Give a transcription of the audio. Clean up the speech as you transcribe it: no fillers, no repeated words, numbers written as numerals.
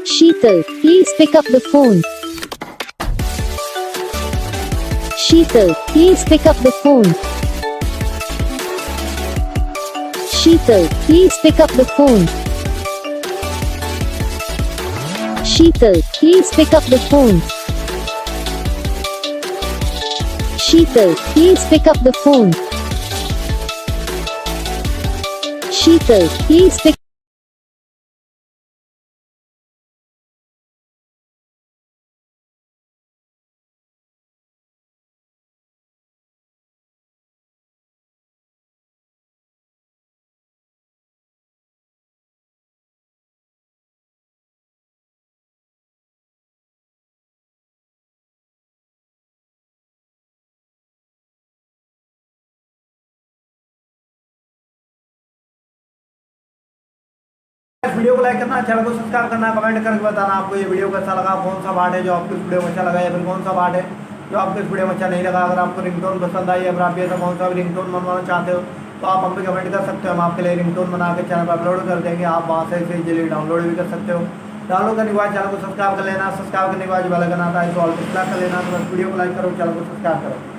Sheetal, please pick up the phone. Sheetal, please pick up the phone. Sheetal, please pick up the phone. Sheetal, please pick up the phone. Sheetal, please pick up the phone. Sheetal, please pick video को like करना, channel को subscribe करना, comment करके बताना आपको ये video कैसा लगा, कौन सा पार्ट है जो आपको इस वीडियो में अच्छा लगा या फिर कौन सा पार्ट है जो आपको इस वीडियो में अच्छा नहीं लगा। अगर आपको रिंगटोन पसंद आई या फिर आप ये तो कौन सा भी रिंगटोन बनवाना चाहते हो तो आप हम पे कमेंट कर सकते हो। हम आपके लिए रिंगटोन बना के चैनल पर अपलोड कर देंगे, आप वहाँ से इसे इजीली डाउनलोड भी कर सकते हो। डाउनलोड करने के बाद चैनल को सब्सक्राइब कर लेना, सब्सक्राइब करने के बाद जो बेल आइकन आता है तो ऑल पे क्लिक कर लेना। तो बस वीडियो को लाइक करो, चैनल को सब्सक्राइब करो।